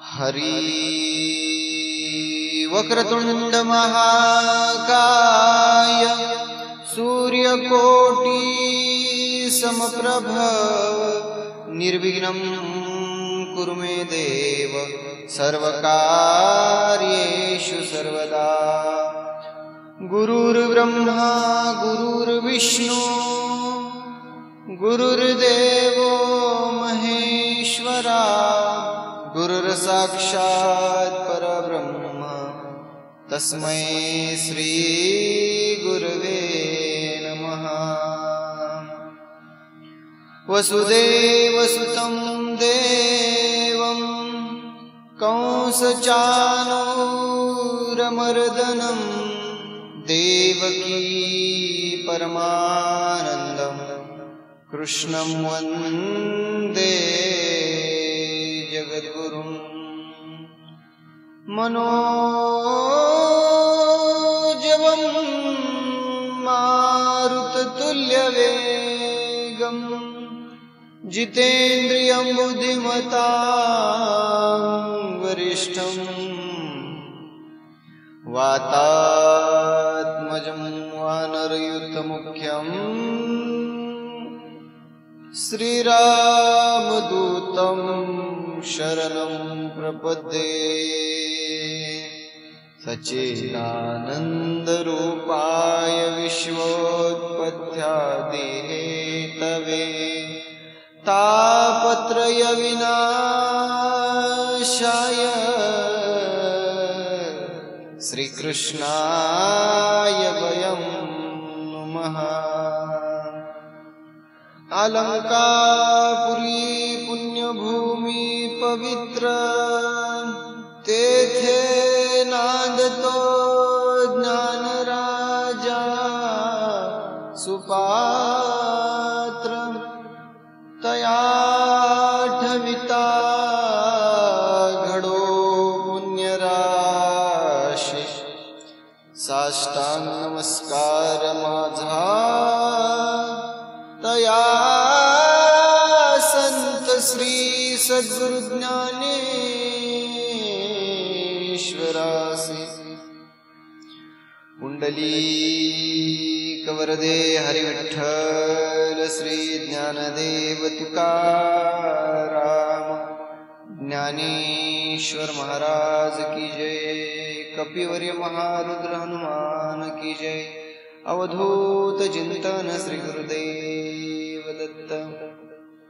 हरि वक्रतुंड महाकाय सूर्यकोटि समप्रभ निर्विघ्नं कुरु मे देव सर्वकार्येषु सर्वदा। गुरुर्ब्रह्मा गुरुर्विष्णु गुरुर्देवो महेश्वरा गुरुर्साक्षात् परब्रह्म तस्मै श्री गुरवे नमः। वसुदेवसुतं देवं कंसचाणूरमर्दनं देवकी परमानन्दं कृष्णं वन्दे जगद्गुरुं। मनोजवं मारुततुल्यवेगं जितेन्द्रियं बुद्धिमतां वरिष्ठं वातात्मजं वानरयूथमुख्यं श्रीरामदूतं शरणं प्रपद्ये। सच्चिदानन्दरूपाय विश्वोत्पत्त्यादिहेतवे तापत्रयविनाशाय श्रीकृष्णाय वयं नुमः। अलंकापुरी पुण्यभूमि पवित्र तेथे नादतो ज्ञानराजा सुपात्र तयाठविता घडो पुण्यराशी। साष्टांग नमस्कार माझा तया संत श्री सद्गुरु ज्ञानेश्वरासी। पुंडलीकवरदे हरिविठ्ठल श्री ज्ञानदेव तुकाराम ज्ञानेश्वर महाराज की जय। कपिवर्य महारुद्र हनुमान की जय। अवधूत चिंतन श्री गुरुदेव दत्त।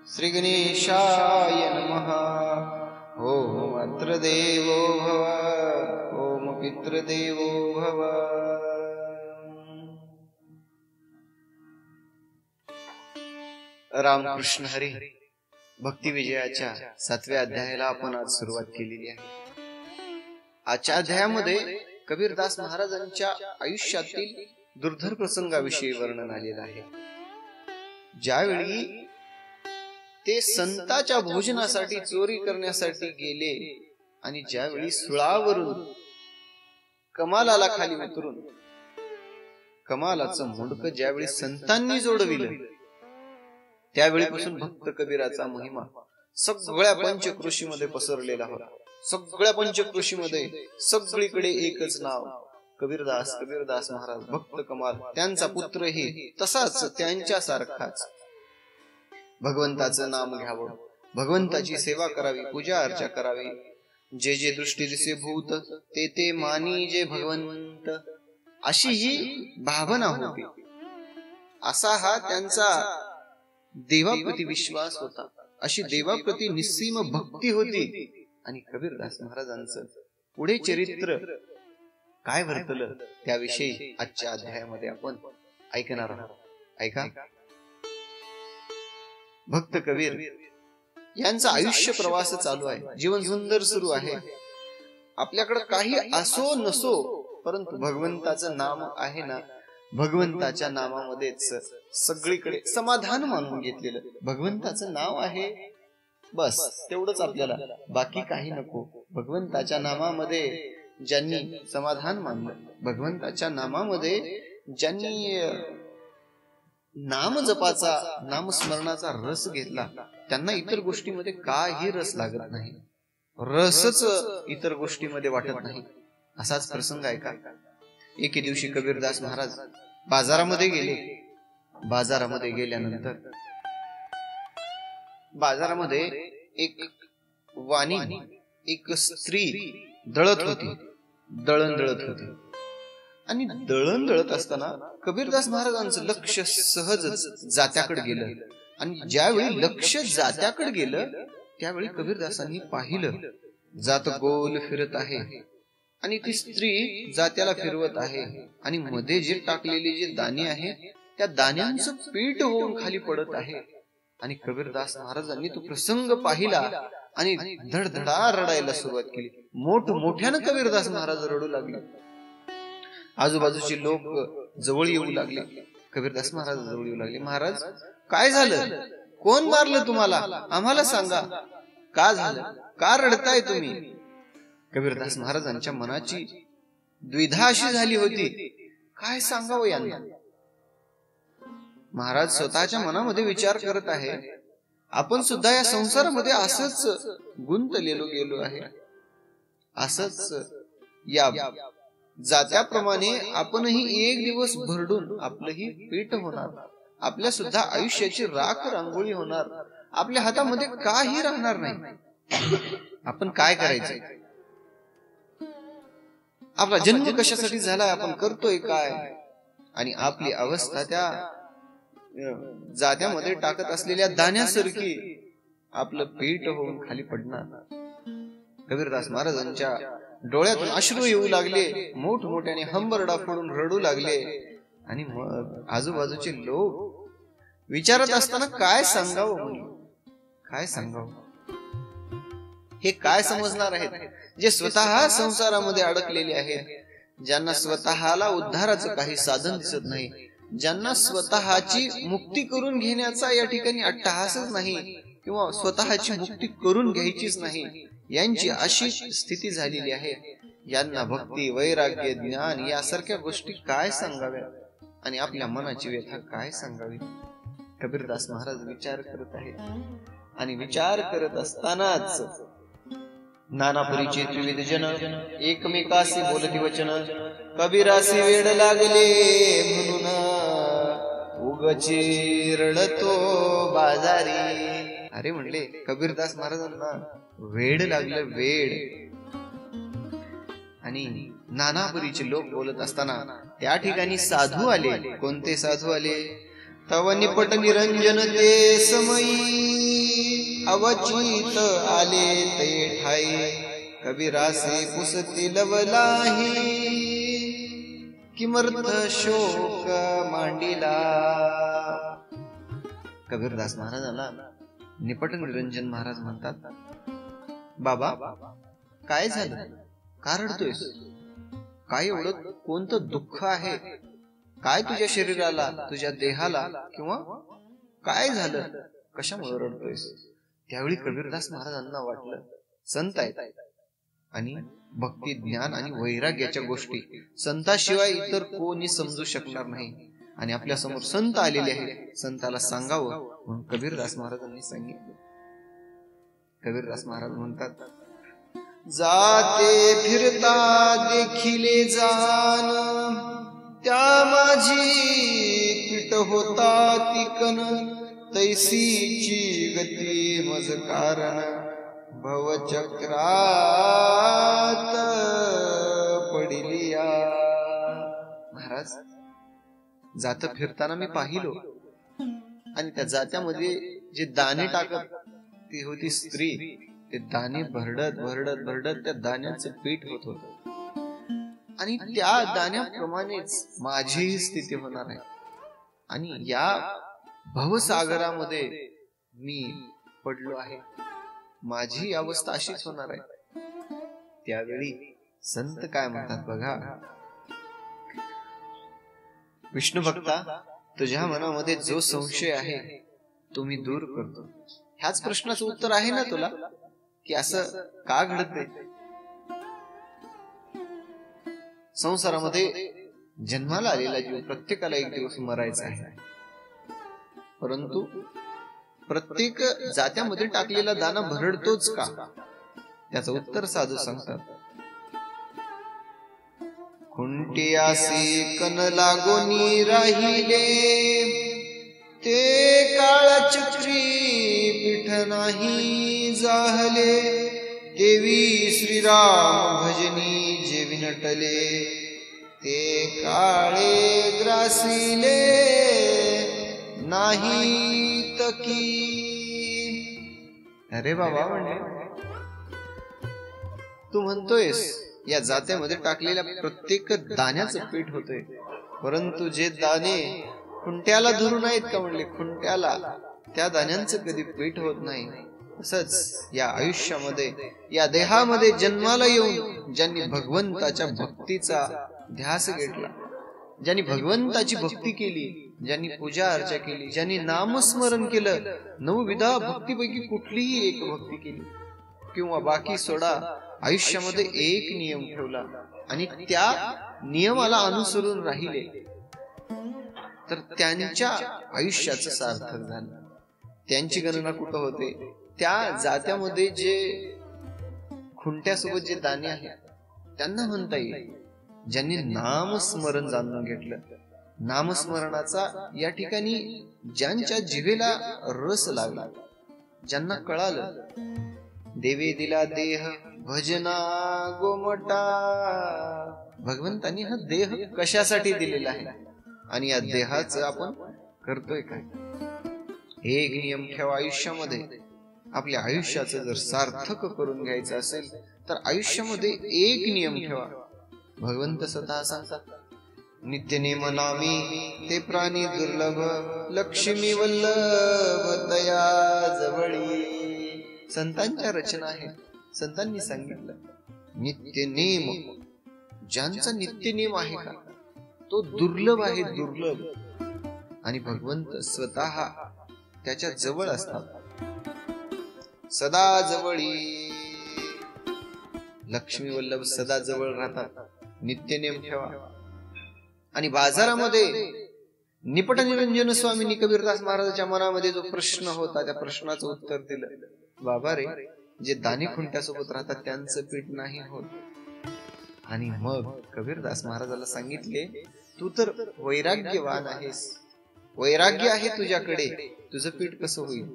श्री गणेशाय नमः। ओम अत्र देवो भव ओम पितृदेवो भव। रामकृष्ण हरी भक्ती विजयाच्या 7व्या अध्यायाला आपण आज सुरुवात केलेली आहे। आजच्या अध्यायामध्ये कबीरदास महाराजांच्या आयुष्यातील दुर्धर प्रसंगाविषयी वर्णन आलेलं आहे। ज्यावेळी ते संताच्या भोजनासाठी चोरी करण्यासाठी गेले आणि ज्यावेळी सुळावरून कमालाला खाली उतरून कमालाचं मुंडक ज्यावेळी संतांनी जोडविलं त्यावेळीपासून भक्त कबीराचा महिमा सगळ्या पंचक्रोशीमध्ये पसरलेला होता। सगळ्या पंचक्रोशीमध्ये सगळीकडे एकच नाव कबीरदास कबीरदास महाराज भक्त कमाल। त्यांचा पुत्रही तसाच त्यांच्यासारखाच भगवंताचं नाम घ्यावं, भगवंताची सेवा करावी, पूजा अर्चा करावी। जे जे दृष्टी दिसे भूत ते ते मानी जे भगवंत, अशी ही भावना होती। असा हा त्यांचा देवाप्रती विश्वास होता, अशी देवाप्रती निस्सीम भक्ती होती। आणि कबीरदास महाराजांचं पुढे चरित्र काय वर्तलं त्याविषयी आजच्या अध्यायामध्ये आपण ऐकणार आहोत। ऐका। भक्त कबीर यांचा आयुष्य प्रवास चालू आहे, जीवन सुंदर सुरू आहे। आपल्याकडे काही असो नसो परंतु भगवंताचं नाम आहे ना, भगवंताच्या नामामध्येच सगळीकडे समाधान मानून घेतलेलं। भगवंताचं नाव आहे बस तेवढंच आपल्याला, बाकी काही नको। भगवंताच्या नामामध्ये ज्यांनी समाधान मानलं, भगवंताच्या नामामध्ये ज्यांनी नाम जपाचा नामस्मरणाचा रस घेतला, त्यांना इतर गोष्टीमध्ये काही रस लागत नाही। रसच इतर गोष्टीमध्ये वाटत नाही. असाच प्रसंग आहे का. एके दिवशी कबीरदास महाराज बाजारामध्ये गेले. बाजारामध्ये गेल्यानंतर बाजारामध्ये एक वाणी, एक स्त्री दळत होती, दळण दळत होती. आणि दळण दळत असताना कबीरदास महाराजांचं लक्ष सहजच जात्याकडे गेलं. आणि ज्यावेळी लक्ष जात्याकडे गेलं त्यावेळी कबीरदासांनी पाहिलं जात गोल फिरत आहे आणि ती स्त्री जात्याला फिरवत आहे. आणि मध्ये जे टाकलेले जे दाणे आहे त्या दाण्यांचं पीठ होऊन खाली पडत आहे. आणि कबीरदास महाराजांनी तो प्रसंग पाहिला आणि धडधडा रडायला सुरुवात केली. मोठ्यानं कबीरदास महाराज रडू लागले. आजूबाजूचे लोक जवळ येऊ लागले. कबीरदास महाराज जवळ येऊ लागले. महाराज काय झालं, कोण मारलं तुम्हाला, आम्हाला सांगा, का झालं, का रडताय तुम्ही. कबीरदास महाराजांच्या मनाची द्विधा अशी झाली होती, काय सांगावं यांना. महाराज स्वतःच्या मनामध्ये विचार करत आहे, आपण सुद्धा या संसारामध्ये असंच गुंतलेलो गेलो आहे. असंच या जात्याप्रमाणे आपणही एक दिवस भरडून आपलंही पीठ होणार, आपल्या सुद्धा आयुष्याची राख रांगोळी होणार, आपल्या हातामध्ये काही राहणार नाही. आपण काय करायचं, आपला जन्म कशासाठी झालाय, आपण करतोय काय. आणि आपली अवस्था त्या जात्यामध्ये टाकत असलेल्या दाण्यासारखी आपलं पीठ होऊन खाली पडणार. कबीरदास महाराजांच्या डोळ्यातून अश्रू येऊ लागले, मोठमोठ्याने हंबरडा फोडून रडू लागले. आणि मग आजूबाजूचे लोक विचारत असताना काय सांगावं म्हणून, काय सांगावं. हे काय समजणार आहेत जे स्वतः संसारामध्ये अडकलेले आहेत, ज्यांना स्वतःला उद्धाराचं काही साधन दिसत नाही, ज्यांना स्वतःची मुक्ती करून घेण्याचा या ठिकाणी अट्टहासच नाही किंवा स्वतःची मुक्ती करून घ्यायचीच नाही, यांची अशी स्थिती झालेली आहे. यांना भक्ती, वैराग्य, ज्ञान यासारख्या गोष्टी काय सांगाव्या आणि आपल्या मनाची व्यथा काय सांगावी. कबीरदास महाराज विचार करत आहेत. आणि विचार करत असतानाच नानापुरीचे त्रिविध जन एकमेकाशी बोलती वचन, कबीरासी वेड लागले म्हणून उगची रडतो बाजारी. अरे म्हणले कबीरदास महाराजांना वेड लागलं, वेड. आणि नानापुरीचे लोक बोलत असताना त्या ठिकाणी साधू आले. कोणते साधू आले. तव निपट निरंजन ते समयी अवचित आले ते ठाई, कबीरासे पुसती लवलाही किमर्थ शोक मांडिला. कबीरदास महाराजांना निपट निरंजन महाराज म्हणतात, बाबा काय झालं, का रडतोयस, काय एवढं कोणतं दुःख आहे, काय तुझ्या शरीराला, तुझ्या देहाला, किंवा काय झालं, कशामुळे रडतोयस. त्यावेळी कबीरदास महाराजांना वाटलं संत आहेत आणि भक्ती, ज्ञान आणि वैराग्याच्या गोष्टी संताशिवाय इतर कोणी समजू शकणार नाही. आणि आपल्या समोर संत आलेले आहेत, संताला सांगावं म्हणून कबीरदास महाराजांनी सांगितलं. कबीरदास महाराज म्हणतात, जाते फिरता देखिले जान, त्या माझी पीठ होता तिकन, तैसीची गती मज कारण, भवचक्रात पडिलिया. महाराज जात फिरताना मी पाहिलो आणि त्या जात्यामध्ये जे दाणे टाकत ती होती स्त्री, ते दाणे भरडत भरडत भरडत त्या दाण्याचं पीठ होत होत. आणि त्या दाण्याप्रमाणेच माझीही स्थिती होणार आहे. आणि या भवसागरामध्ये मी पडलो आहे, माझी अवस्था अशीच होणार आहे. त्यावेळी संत काय म्हणतात बघा, विष्णू भक्ता, तुझ्या मनामध्ये जो संशय आहे तो मी दूर करतो. ह्याच प्रश्नाचं उत्तर आहे ना तुला, की असं का घडतंय. संसारामध्ये जन्माला आलेला जीव प्रत्येकाला एक दिवस मरायचा आहे, परंतु प्रत्येक जात्यामध्ये टाकलेला दाना भरडतोच का. त्याचं उत्तर साधू सांगतात, खुंटियासी कन लागोनी राहिले, ते काळचक्री पीठ नाही जाहले, देवी श्रीराम भजनी जे विनटले, ते काळे ग्रासिले नाही तकी. अरे बाबा म्हणले, तू म्हणतोयस या जात्यामध्ये टाकलेल्या प्रत्येक दाण्याचं पीठ होतंय, परंतु जे दाणे खुंट्याला धरून आहेत का म्हणले, खुंट्याला त्या दाण्यांचं कधी पीठ होत नाही. तसंच या आयुष्यामध्ये, या देहामध्ये जन्माला येऊन ज्यांनी भगवंताच्या भक्तीचा ध्यास घेतला, ज्यांनी भगवंताची भक्ती केली, ज्यांनी पूजा अर्चा केली, ज्यांनी नामस्मरण केलं, 9 विधा भक्तीपैकी कुठलीही एक भक्ती केली किंवा बाकी सोडा, आयुष्यामध्ये एक नियम ठेवला आणि त्या नियमाला अनुसरून राहिले, तर त्यांच्या आयुष्याचं सार्थक झालं. त्यांची गणना कुठं होते, त्या जात्यामध्ये जे खुंट्यासोबत जे दाणे आहेत त्यांना म्हणता येईल, ज्यांनी नामस्मरण जाणून घेतलं. नामस्मरणाचा या ठिकाणी ज्यांच्या जिभेला रस लागला, ज्यांना कळालं, देवे दिला देह भजना गोमटा, भगवंतांनी हा देह कशासाठी दिलेला आहे आणि या देहाचं आपण करतोय काय. एक नियम ठेवा आयुष्यामध्ये, आपल्या आयुष्याचं जर सार्थक करून घ्यायचं असेल तर आयुष्यामध्ये एक नियम ठेवा. भगवंत स्वतः सांगतात, नित्य नेम नामी ते प्राणी दुर्लभ, लक्ष्मी वल्लभ तया जवळी. संतांच्या रचना आहेत. संतांनी सांगितलं, नित्य नेम, ज्यांचा नित्य नेम आहे का तो दुर्लभ आहे, दुर्लभ. आणि भगवंत स्वतः त्याच्या जवळ असतात, सदा जवळी. लक्ष्मी वल्लभ सदा जवळ राहतात. नित्य नेम ठेवा. आणि बाजारामध्ये निपट निरंजन स्वामींनी कबीरदास महाराजांच्या मनामध्ये जो प्रश्न होता, त्या प्रश्नाचं उत्तर दिलं, बाबा रे, जे दाणे खुंट्यासोबत राहतात त्यांचं पीठ नाही होत. आणि मग कबीरदास महाराजाला सांगितले, तू तर वैराग्यवान आहेस, वैराग्य आहे तुझ्याकडे, तुझं पीठ कसं होईल,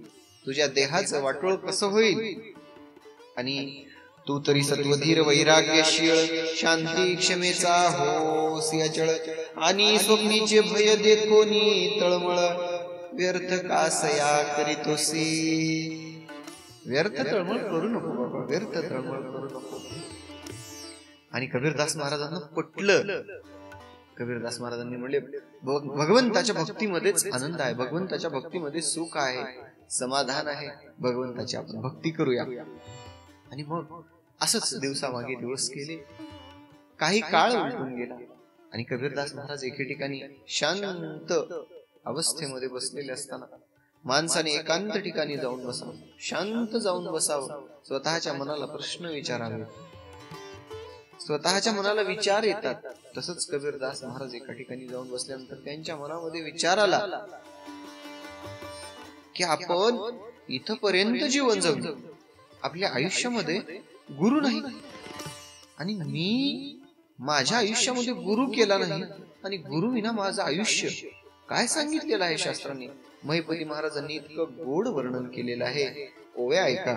तुझ्या देहाचं वाटोळ कसं होईल. आणि तू तरी सत्वधीर वैराग्यशील, शांती क्षमेचा होस अचळ, आणि स्वप्नीचे भय देखोनी तळमळ, व्यर्थ कासया करीतोसी. व्यर्थ तळमळ करू नको बाबा, व्यर्थ तळमळ करू नको. आणि कबीरदास महाराजांना पटलं. कबीरदास महाराजांनी म्हणले, भगवंताच्या भक्तीमध्येच आनंद आहे, भगवंताच्या भक्तीमध्ये सुख आहे, समाधान आहे, भगवंताची आपण भक्ती करूया. आणि मग असंच दिवसामागे दिवस गेले. काही काळ उलटून गेला आणि कबीरदास महाराज एके ठिकाणी शांत अवस्थेमध्ये बसलेले असताना माणसाने एकांत ठिकाणी जाऊन बसावं, शांत जाऊन बसावं, स्वतःच्या मनाला प्रश्न विचारावे. स्वतःच्या मनाला विचार येतात. तसंच कबीरदास महाराज एका ठिकाणी जाऊन बसल्यानंतर त्यांच्या मनामध्ये विचार आला की आपण इथपर्यंत जीवन जगलो, आपल्या आयुष्यामध्ये गुरु नाही, आणि मी माझ्या आयुष्यामध्ये गुरु केला नाही, आणि गुरु विना माझं आयुष्य काय सांगितलेलं आहे शास्त्रांनी. महिपती महाराजांनी इतकं गोड वर्णन केलेलं आहे. ओव्या ऐका.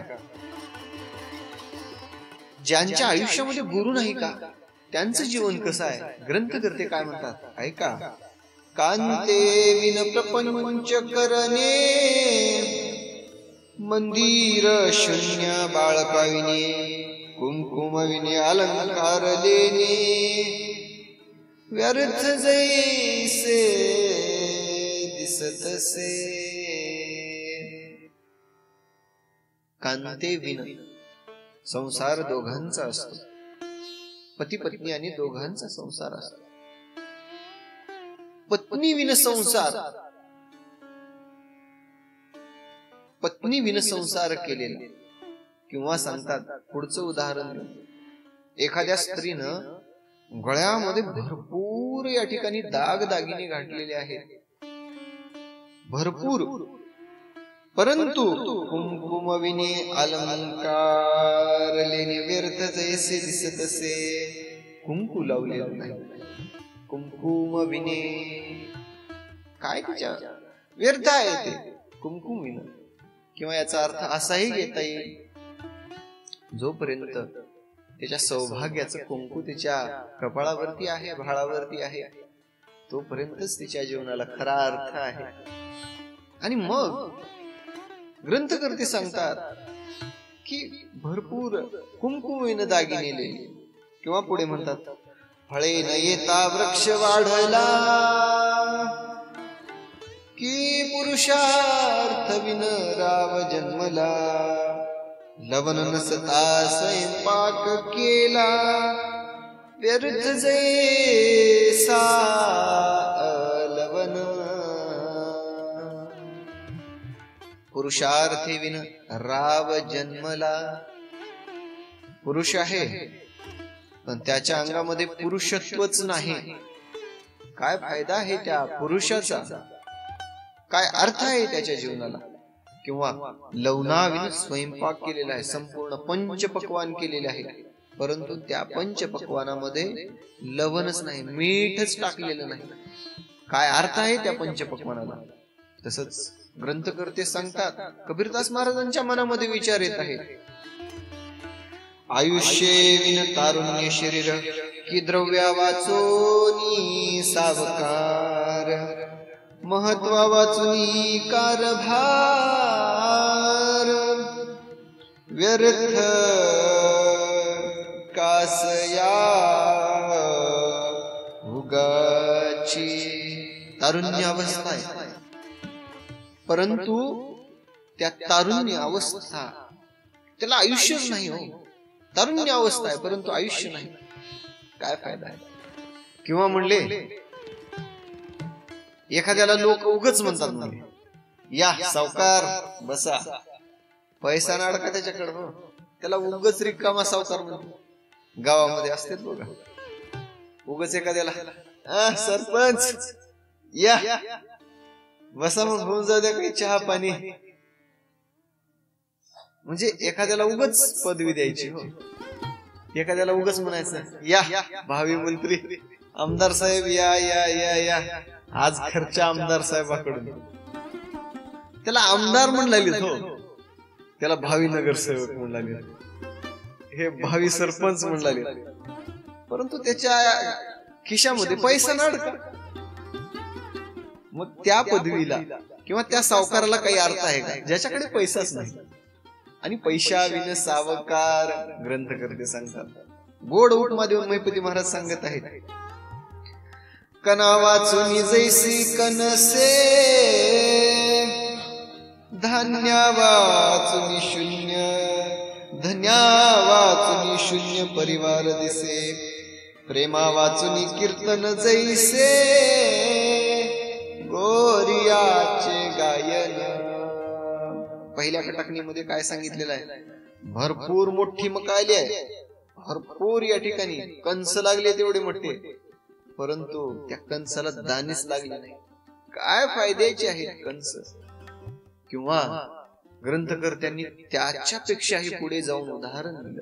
ज्यांच्या आयुष्यामध्ये गुरु नाही का त्यांचं जीवन कसं आहे, ग्रंथकर्ते काय म्हणतात ऐका. कांते विन प्रपंच करणे, मंदिर शून्य बाळकाविने, कुंकुम विने अलंकार देणे, व्यर्थ जैसे दिसतसे. कांते विन संसार दोघांचा असतो, पती पत्नी आणि दोघांचा संसार असतो. पत्नी विन संसार, पत्नी विन संसार केलेला. किंवा सांगतात, पुढचं उदाहरण, एखाद्या स्त्रीनं गळ्यामध्ये भरपूर या ठिकाणी दागदागिने घातलेले आहेत, भरपूर, परंतु कुंकुम विने अलंकार लेणे व्यर्थ जैसे दिसतसे. कुंकू लावलेलं नाही, कुंकुम विने काय तिच्या व्यर्थ आहे ते कुंकुम विना. किंवा याचा अर्थ असाही घेता येईल, जोपर्यंत त्याच्या सौभाग्याचं कुंकू तिच्या कपाळावरती आहे, भाळावरती आहे, तोपर्यंतच तिच्या जीवनाला खरा अर्थ आहे. आणि मग ग्रंथकर्ते सांगतात की भरपूर कुंकुमविन दागिने, किंवा पुढे म्हणतात फळे न येता वृक्ष वाढला, की पुरुषार्थ विन राव जन्मला. लवण नसता स्वयंपाक केला, व्यर्थ जैसा लवण. पुरुषार्थी विन राव जन्मला. पुरुष आहे पण त्याच्या अंगामध्ये पुरुषत्वच नाही. काय फायदा आहे त्या पुरुषाचा, काय अर्थ आहे त्याच्या जीवनाला. किंवा लवणाविन स्वयंपाक केलेला आहे, संपूर्ण पंचपक्वान केलेले आहे, परंतु त्या पंचपक्वानामध्ये लवणच नाही, मीठच टाकलेलं नाही. काय अर्थ आहे त्या पंचपक्वानाला. तसंच ग्रंथकर्ते सांगतात, कबीरदास महाराजांच्या मनामध्ये विचार येत आहे, आयुष्य विन तारुण्य शरीर, की द्रव्या वाचोनी सावकार. महत्वा वाचुनी कारभार, व्यर्थ कासया उगाची. तारुण्य अवस्था आहे, परंतु त्या तारुण्य अवस्था त्याला आयुष्यच नाही हो. तारुण्य अवस्था आहे परंतु आयुष्य नाही, काय फायदा आहे. किंवा म्हणले एखाद्याला लोक उगच म्हणतात, म्हणजे या सावकार बसा, पैसा नाडका त्याच्याकडे, त्याला उगच रिकामा सावकार म्हणतो. गावामध्ये असतेच बघा, उगच एखाद्याला सरपंच या बसा, मग होऊन जाऊ द्या काही चहा पाणी. म्हणजे एखाद्याला उगच पदवी द्यायची हो, एखाद्याला उगच म्हणायचं या भावी मंत्री आमदार साहेब या या या या, आज खर्चा आमदार साहेबाकडून. त्याला आमदार म्हणलालीत हो, त्याला भावी नगरसेवक म्हणलालीत, हे भावी सरपंच म्हणलालीत, परंतु त्याच्या खिशामध्ये पैसा नाडका. मग त्या पदवीला किंवा त्या सावकाराला काही अर्थ आहे का, ज्याच्याकडे पैसाच नाही. आणि पैशा विन सावकार, ग्रंथकर्ते सांगतात. गोड उपमा देऊन महिपती महाराज सांगत आहेत, कना वाचुनी जैसी कनसे, धान्या वाचुनी शून्य, धन्या वाचुनी शून्य परिवार दिसे. प्रेमा वाचुनी कीर्तन जैसे, गोरियाचे गायन. पहिल्या कटाकणीमध्ये काय सांगितलेलं आहे, भरपूर मोठी मका आली आहे, भरपूर या ठिकाणी कंस लागले तेवढे मोठे, परंतु त्या कंसाला दाणेच लागले नाही. काय फायद्याचे आहेत कंस. किंवा ग्रंथकर्त्यांनी त्याच्यापेक्षाही पुढे जाऊन उदाहरण दिलं.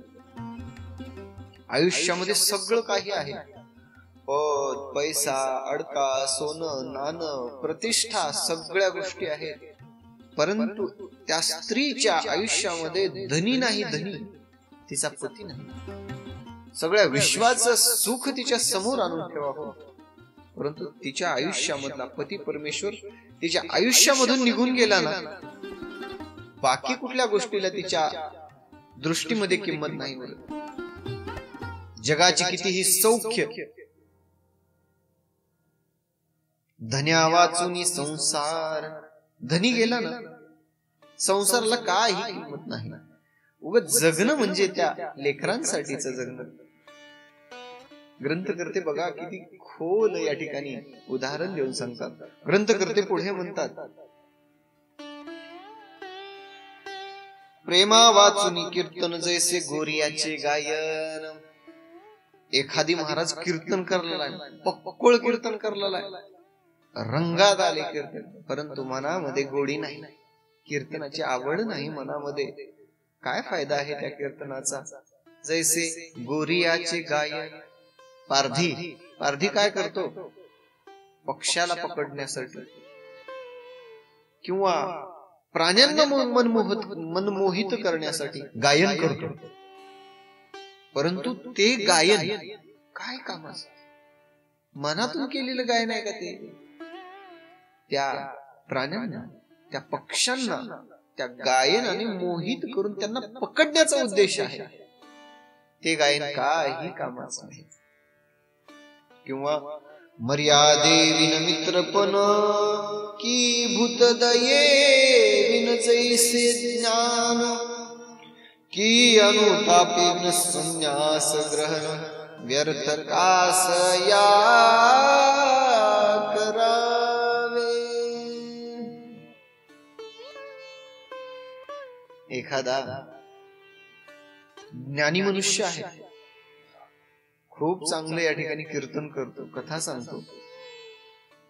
आयुष्यामध्ये सगळं काही आहे, पद पैसा अडका सोनं नाणं प्रतिष्ठा सगळ्या गोष्टी आहेत, परंतु त्या स्त्रीच्या आयुष्यामध्ये धनी नाही, धनी तिचा पती नाही. सगळ्या विश्वाचं सुख तिच्या समोर आणून ठेवावं, परंतु तिच्या आयुष्यामधला पती परमेश्वर तिच्या आयुष्यामधून निघून गेला ना, बाकी कुठल्या गोष्टीला तिच्या दृष्टीमध्ये किंमत नाही. जगाची कितीही सौख्य, धन्या वाचुनी संसार, धनी गेला ना, संसाराला काही किंमत नाही. उगाच जगणं म्हणजे त्या लेकरांसाठीच जगणं. ग्रंथकर्ते बघा किती खोल या ठिकाणी उदाहरण देऊन सांगतात. ग्रंथकर्ते पुढे म्हणतात, प्रेमा वाचुनी कीर्तन जैसे गोरियाचे गायन. एखादी महाराज कीर्तन करलेला आहे, पक्कोळ कीर्तन करलेला आहे, रंगात आले कीर्तन, परंतु मनामध्ये गोडी नाही. कीर्तनाची आवड नाही मनामध्ये, काय फायदा आहे त्या कीर्तनाचा? जैसे गोरियाचे गायन. पारधी काय करतो? पक्ष्याला पकडण्यासाठी किंवा प्राण्यांना मनमोहित करण्यासाठी गायन करतो, परंतु ते गायन काय कामाचं? मनातून केलेलं गायन आहे का ते? त्या प्राण्यांना, त्या पक्ष्यांना त्या गायनाने मोहित करून त्यांना पकडण्याचा उद्देश आहे. ते गायन काही कामाचं नाही. किंवा मर्यादे विन मित्रपण की भूतदये विन जैसे ज्ञान की अनुतापे विन संन्यास ग्रहण व्यर्थ कास या करावे. एखादा ज्ञानी मनुष्य आहे, खूप चांगलं या ठिकाणी कीर्तन करतो, कथा सांगतो,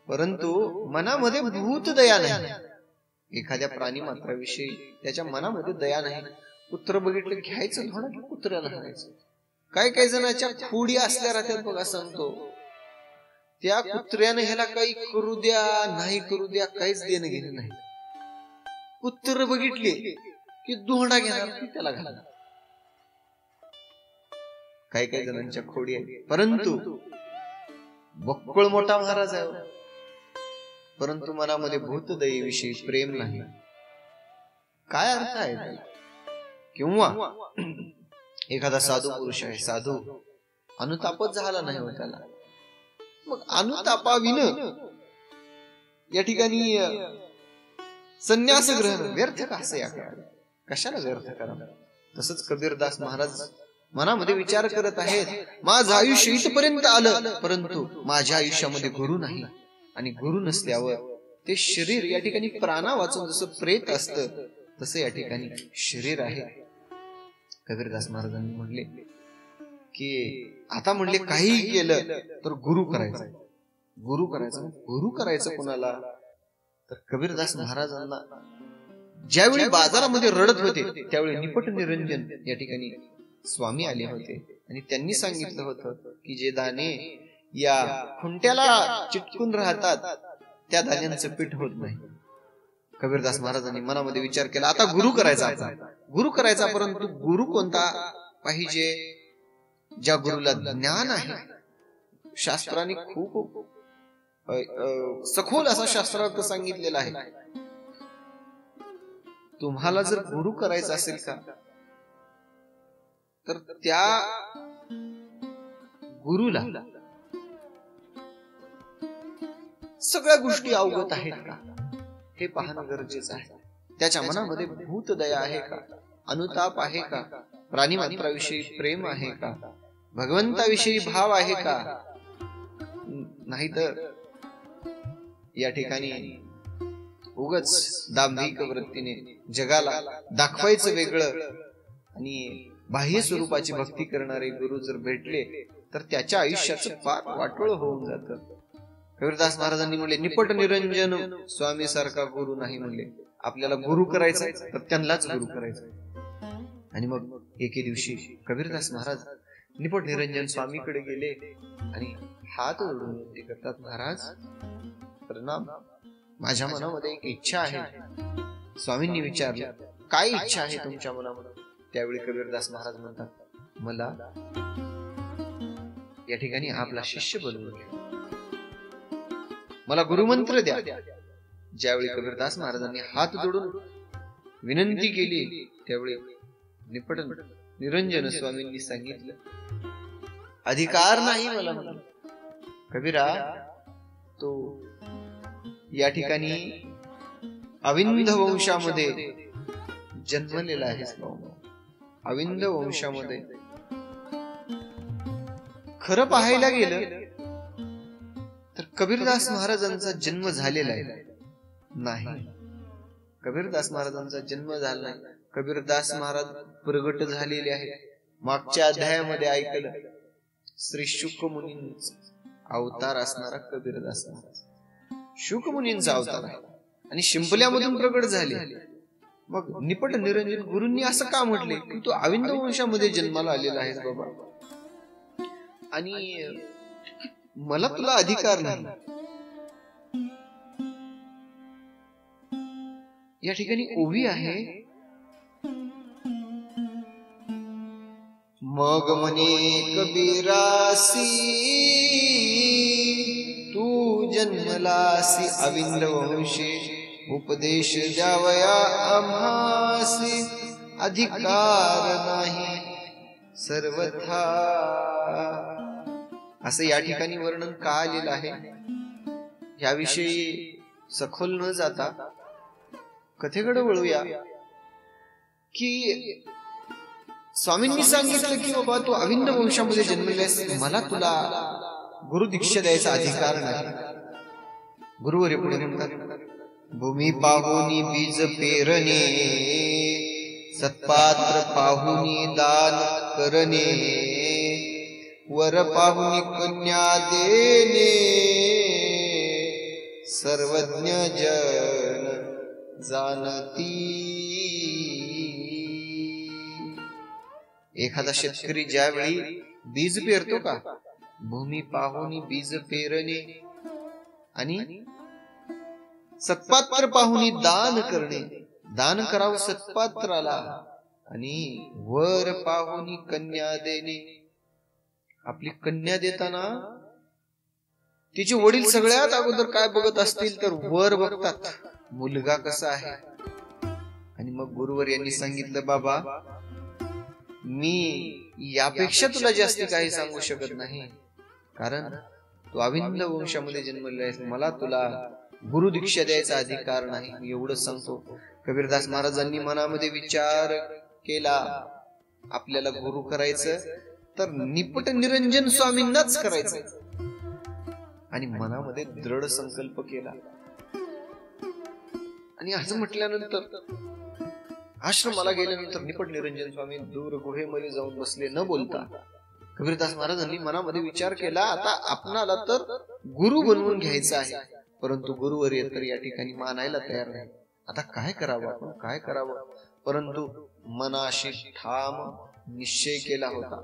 परंतु मनामध्ये भूत दया नाही. एखाद्या प्राणी मात्राविषयी त्याच्या मनामध्ये दया नाही. कुत्र बघितलं घ्यायचं थोडं की कुत्र्याला हाणायचं. काही जणांच्या खोडी असल्या राहतात बघा, सांगतो त्या कुत्र्याने ह्याला काही करू द्या नाही करू द्या, काहीच देणं घेणं नाही. कुत्र बघितले की धोंडा घेणार की त्याला घालणार. काही जणांच्या खोडी आहे, परंतु बक्कळ मोठा महाराज आहे, परंतु मनामध्ये भूतदयेविषयी प्रेम नाही. काय अर्थ आहे त्याला? किंवा एखादा साधू पुरुष आहे, साधू अनुतापच झाला नाही हो त्याला, मग अनुतापाविन या ठिकाणी संन्यास ग्रहण व्यर्थ का असं या कशाला व्यर्थ करा? तसंच कबीरदास महाराज मनामध्ये विचार करत आहेत, माझं आयुष्य इथपर्यंत आलं, परंतु माझ्या आयुष्यामध्ये गुरु नाही. आणि गुरु नसल्यावर ते शरीर या ठिकाणी प्राणा वाचून जसं प्रेत असतं तसं या ठिकाणी शरीर आहे. कबीरदास महाराजांनी म्हणले की आता म्हणले काही केलं तर गुरु करायचं. गुरु करायचं कोणाला? तर कबीरदास महाराजांना ज्यावेळी बाजारामध्ये रडत होते त्यावेळी निपट निरंजन या ठिकाणी स्वामी आले होते आणि त्यांनी सांगितलं होतं की जे दाणे या खुंट्याला चिटकून राहतात त्या दाण्यांचं पीठ होत नाही. कबीरदास महाराजांनी मनामध्ये विचार केला, आता गुरु करायचा, परंतु गुरु कोणता पाहिजे? ज्या गुरुला ज्ञान आहे. शास्त्राने खूप सखोल असा शास्त्रार्थ सांगितलेला आहे. तुम्हाला जर गुरु करायचा असेल का, तर त्या गुरुला सगळ्या गोष्टी अवगत आहेत का हे पाहणं गरजेचं आहे. त्याच्या मनामध्ये भूतदया आहे का, अनुताप आहे का, प्राणी मात्राविषयी प्रेम आहे का, भगवंताविषयी भाव आहे का? नाहीतर या ठिकाणी उगाच दांभिक वृत्तीने जगाला दाखवायचं वेगळं आणि बाह्य स्वरूपाची भक्ती करणारे गुरु जर भेटले तर त्याच्या आयुष्याचं फार वाटोळ होऊन जातं. कबीरदास महाराजांनी म्हणले, निपट निरंजन स्वामी सारखा गुरु नाही म्हणले. आपल्याला गुरु करायचा तर त्यांनाच गुरु करायचा. आणि मग एके दिवशी कबीरदास महाराज निपट निरंजन स्वामीकडे गेले आणि हात जोडून विनंती करतात, महाराज प्रणाम, माझ्या मनामध्ये एक इच्छा आहे. स्वामींनी विचारलं, काय इच्छा आहे तुमच्या मनामध्ये? त्यावेळी कबीरदास महाराज म्हणतात, मला या ठिकाणी आपला शिष्य बनवून घ्या, मला गुरुमंत्र द्या. ज्यावेळी कबीरदास महाराजांनी हात जोडून विनंती केली त्यावेळी निपट निरंजन स्वामींनी सांगितलं, अधिकार नाही मला म्हणून. कबीरा, तो या ठिकाणी अविंद वंशामध्ये जन्मलेला आहेस. अविंद वंशामध्ये खरं पाहायला गेलं तर कबीरदास महाराजांचा जन्म झालेला आहे नाही. कबीरदास महाराजांचा जन्म झाला नाही. कबीरदास महाराज प्रगट झालेले आहेत. मागच्या अध्यायामध्ये ऐकलं, श्री शुक मुनींचा अवतार असणारा कबीरदास महाराज शुक मुनींचा अवतार आहे आणि शिंपल्यामधून प्रगट झाले. मग निपट निरंजन गुरूंनी असं का म्हटले की तू अविंद वंशामध्ये जन्माला आलेला आहेस बाबा, आणि मला तुला अधिकार नाही. या ठिकाणी ओवी आहे, मग म्हणे कबीरासी तू जन्मलासी अविंद वंशे, उपदेश द्यावया आम्हासी अधिकार नाही सर्वथा. असं या ठिकाणी वर्णन का आलेलं आहे याविषयी सखोल न जाता कथेकडे वळूया. की स्वामींनी सांगितलं की बाबा तू अविंद वंशामध्ये जन्मलेस, मला तुला गुरु दीक्षा द्यायचा अधिकार नाही. गुरुवर्य पुढे म्हणतात, भूमी पाहुनी बीज पेरणे, सत्पात्र पाहुनी दान करणे, वर पाहुनी कन्या देणे, सर्वज्ञ जन जाणती. एखादा शेतकरी ज्यावेळी बीज पेरतो का, भूमी पाहुनी बीज पेरणे आणि सत्पात्र पाहुनी दान करणे, दान करावं सत्पात्राला, आणि वर पाहुनी कन्या देणे. आपली कन्या देताना तिचे वडील सगळ्यात अगोदर काय बघत असतील तर वर बघतात, मुलगा कसा आहे. आणि मग गुरुवर यांनी सांगितलं, बाबा मी यापेक्षा तुला जास्ती काही सांगू शकत नाही, कारण तू अविंद वंशामध्ये जन्मलेला आहेस, मला तुला गुरु दीक्षा द्यायचा अधिकार नाही. मी एवढंच सांगतो. कबीरदास महाराजांनी मनामध्ये विचार केला, आपल्याला गुरु करायचं तर निपट निरंजन स्वामींनाच करायचं, आणि मनामध्ये दृढ संकल्प केला. आणि असं म्हटल्यानंतर आश्रमाला गेल्यानंतर निपट निरंजन स्वामी दूर गुहेमध्ये जाऊन बसले, न बोलता. कबीरदास महाराजांनी मनामध्ये विचार केला, आता आपणाला तर गुरु बनवून घ्यायचं आहे, परंतु गुरुवर्य तर या ठिकाणी मानायला तयार नाही. आता काय करावं, आपण काय करावं. परंतु मनाशी ठाम निश्चय केला होता.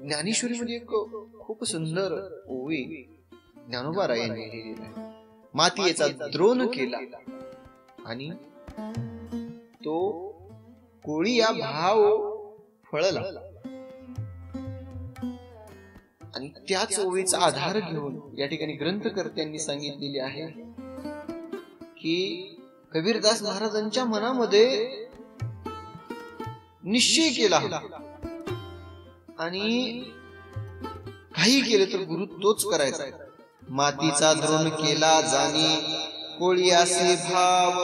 ज्ञानेश्वरीमध्ये एक खूप सुंदर ओवी ज्ञानोबा रायांनी लिहिली आहे. मातीचा द्रोण केला आणि तो कोळी या भाव फळला, आणि त्याच ओवीचा आधार घेऊन या ठिकाणी ग्रंथकर्त्यांनी सांगितलेले आहे की कबीरदास महाराजांच्या मनामध्ये निश्चय केला आणि काही केलं तर गुरु तोच करायचा. मातीचा द्रोण केला जाणी, कोळी असे भाव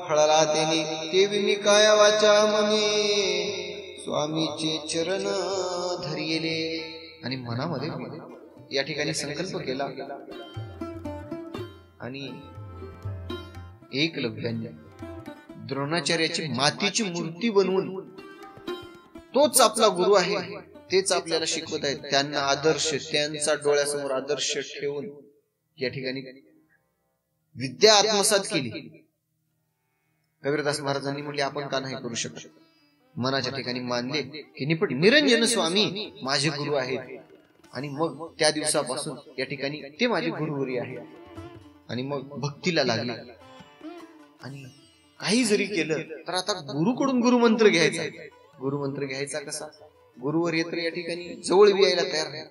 फळला त्याने, तेवी मी काया वाचा मने, स्वामीचे चरण धरिले. आणि मनामध्ये या ठिकाणी संकल्प केला, आणि एकलव्याने द्रोणाचार्याची मातीची मूर्ती बनवून तोच आपला गुरु आहे, तेच आपल्याला शिकवत आहेत. त्यांना आदर्श, त्यांचा डोळ्यासमोर आदर्श ठेवून या ठिकाणी विद्या आत्मसात केली. कबीरदास महाराजांनी म्हणले, आपण का नाही करू शकत. मनाच्या ठिकाणी मानले की निपट निरंजन स्वामी माझे गुरु आहेत, आणि मग त्या दिवसापासून या ठिकाणी ते माझे गुरुवरी आहे. आणि मग भक्तीला लागले, आणि काही जरी केलं तर आता गुरुकडून गुरुमंत्र घ्यायचा. गुरुमंत्र घ्यायचा कसा, गुरुवर येत या ठिकाणी जवळ यायला तयार नाही.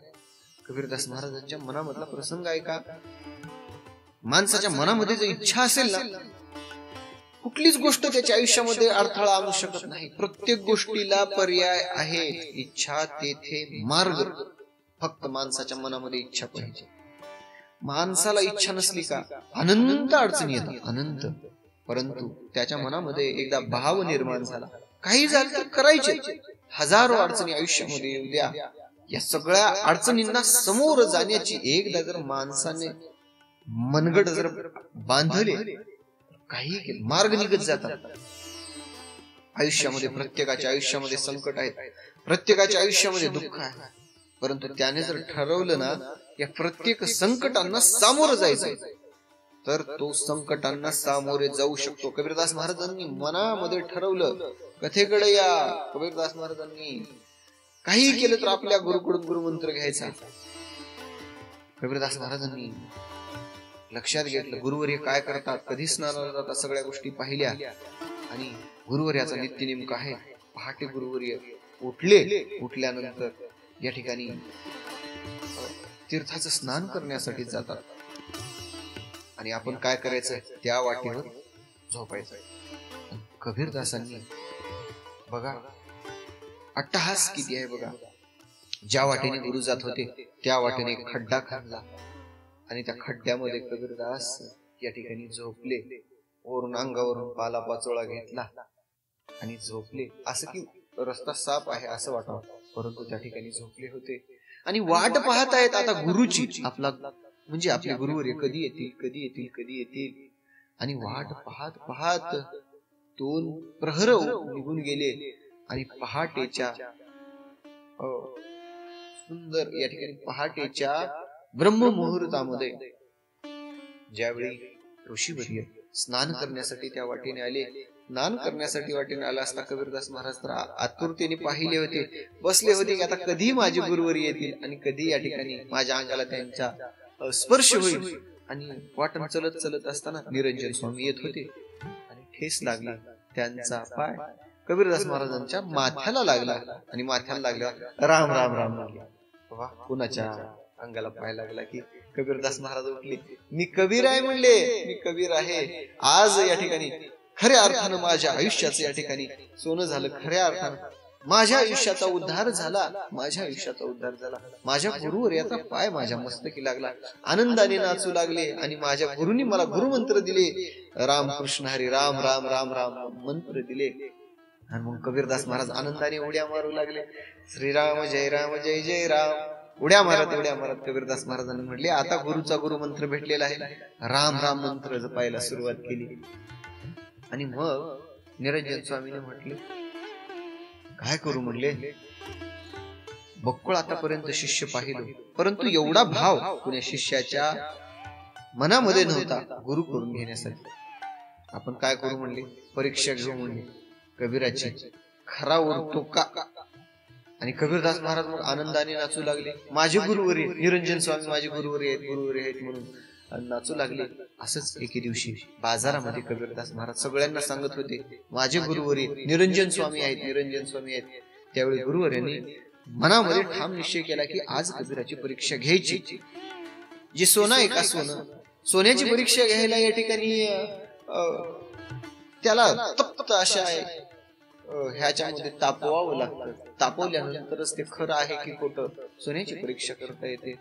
कबीरदास महाराजांच्या मनामधला प्रसंग आहे का, माणसाच्या मनामध्ये जर इच्छा असेल ना, कुठलीच गोष्ट त्याच्या आयुष्यामध्ये अडथळा आणू शकत नाही. प्रत्येक गोष्टीला पर्याय आहे. इच्छा तेथे मार्ग. फक्त माणसाच्या मनामध्ये इच्छा पाहिजे. माणसाला इच्छा नसली का अनंत अडचणी येतात, अनंत. परंतु त्याच्या मनामध्ये एकदा भाव निर्माण झाला, काही झालं तर करायचे. हजारो अडचणी आयुष्यामध्ये येऊ द्या, या सगळ्या अडचणींना समोर जाण्याची एकदा जर माणसाने मनगट जर बांधले, काही केलं मार्ग निघत जातात. आयुष्यामध्ये प्रत्येकाच्या आयुष्यामध्ये संकट आहेत, प्रत्येकाच्या आयुष्यामध्ये दुःख आहे, परंतु त्याने जर ठरवलं ना, या प्रत्येक संकटांना सामोरं जायचं, तर तो संकटांना सामोरे जाऊ शकतो. कबीरदास महाराजांनी मनामध्ये ठरवलं कथेकडे या. कबीरदास महाराजांनी काही केलं तर आपल्या गुरुकडून गुरुमंत्र घ्यायचा. कबीरदास महाराजांनी लक्षात घेतलं गुरुवर्य काय करतात, कधी स्नानाला जातात, सगळ्या गोष्टी पाहिल्या. आणि गुरुवर्याचा नित्य नेमका आहे. पहाटे गुरुवर्य उठल्यानंतर या ठिकाणी तीर्थाचं स्नान करण्यासाठी जातात. आणि आपण काय करायचं, त्या वाटेवर झोपायचं. कबीरदासांनी बघा अट्टहास किती आहे बघा. ज्या वाटेने गुरु जात होते त्या वाटेने खड्डा खांदला आणि त्या खड्ड्यामध्ये कबीरदास या ठिकाणी झोपले. वरून अंगावरून पाला पाचोळा घेतला आणि झोपले. असं की रस्ता साफ आहे असं वाटावं, परंतु त्या ठिकाणी झोपले होते. आणि वाट पाहत आहेत आता गुरुची. आपला म्हणजे आपले गुरुवर्य कधी येतील कधी येतील कधी येतील. आणि वाट पाहत पाहत 2 प्रहर निघून गेले. आणि पहाटेच्या सुंदर या ठिकाणी पहाटेच्या ब्रह्म मुहूर्तामध्ये ज्यावेळी ऋषीवर्य स्नान करण्यासाठी त्या वाटेने आले, स्नान करण्यासाठी वाटेने आला असता कबीरदास महाराज तर आतुरतेने पाहिले होते, बसले होते की आता कधी माझे गुरुवर्य येतील आणि कधी या ठिकाणी माझ्या अंगाला त्यांचा स्पर्श होईल. आणि वाटण चलत चलत असताना निरंजन स्वामी येत होते आणि ठेस लागला त्यांचा पाय कबीरदास महाराजांच्या माथ्याला लागला. आणि माथ्याला लागला राम राम राम लागला. कुणाच्या अंगाला पाय लागला की कबीरदास महाराज उठले. मी कबीर आहे म्हणले, मी कबीर आहे. आज या ठिकाणी खऱ्या अर्थानं माझ्या आयुष्याचं या ठिकाणी सोनं झालं. खऱ्या अर्थानं माझ्या आयुष्याचा उद्धार झाला. माझ्या आयुष्याचा उद्धार झाला. माझ्या गुरुवर याचा पाय माझ्या मस्तकी लागला. आनंदाने नाचू लागले. आणि माझ्या गुरुनी मला गुरुमंत्र दिले. राम कृष्ण हरी राम राम राम राम मंत्र दिले. आणि मग कबीरदास महाराज आनंदाने उड्या मारू लागले. श्रीराम जय जय राम. उड्या मारत कबीरदास महाराजांनी म्हटले आता गुरुचा गुरुमंत्र भेटलेला आहे. राम राम मंत्र जपायला सुरुवात केली. आणि मग निरंजन स्वामीने म्हटले काय करू म्हणले. बक्कळ आतापर्यंत शिष्य पाहिलो, परंतु एवढा भाव कुण्या शिष्याच्या मनामध्ये नव्हता गुरु करून घेण्यासाठी. आपण काय करू म्हणले, परीक्षा घेऊ म्हणले कबीराची, खरा उरतो का. आणि कबीरदास महाराज मग आनंदाने नाचू लागले. माझे गुरुवर्य निरंजन स्वामी माझे गुरुवर्य आहेत म्हणून नाचू लागले. असंच एके दिवशी बाजारामध्ये कबीरदास महाराज सगळ्यांना सांगत होते माझे गुरुवर्य निरंजन स्वामी आहेत, निरंजन स्वामी आहेत. त्यावेळी गुरुवर्यांनी मनामध्ये ठाम निश्चय केला की आज कबीराची परीक्षा घ्यायची. जे सोनं आहे का सोन्याची परीक्षा घ्यायला या ठिकाणी त्याला तप्त अशा आहे ह्याच्यामध्ये तापवावं लागतं. तापवल्यानंतरच ते खरं आहे की खोटं सोन्याची परीक्षा करता येते.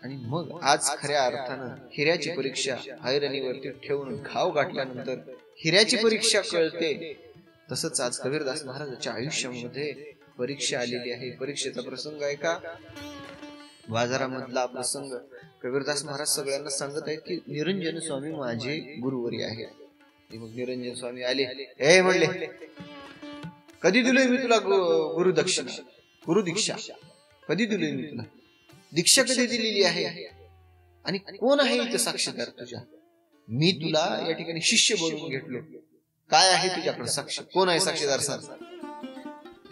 आणि मग आज खऱ्या अर्थानं हिऱ्याची परीक्षा ऐरणीवरती ठेवून घाव गाठल्यानंतर हिऱ्याची परीक्षा कळते. तसंच आज कबीरदास महाराजांच्या आयुष्यामध्ये परीक्षा आलेली आहे. परीक्षेचा प्रसंग आहे का बाजारामधला प्रसंग. कबीरदास महाराज सगळ्यांना सांगत आहेत की निरंजन स्वामी माझे गुरुवर्य आहे. मग निरंजन स्वामी आले. हे म्हणले कधी दिलोय मी तुला गुरुदक्षिणा, गुरुदीक्षा कधी दिलोय मी तुला, दीक्षा कधी दिलेली आहे आणि कोण आहे इथं साक्षीदार तुझ्या. मी तुला या ठिकाणी शिष्य बनवून घेतलो, काय आहे तुझ्याकडे साक्ष, कोण आहे साक्षीदार सांग.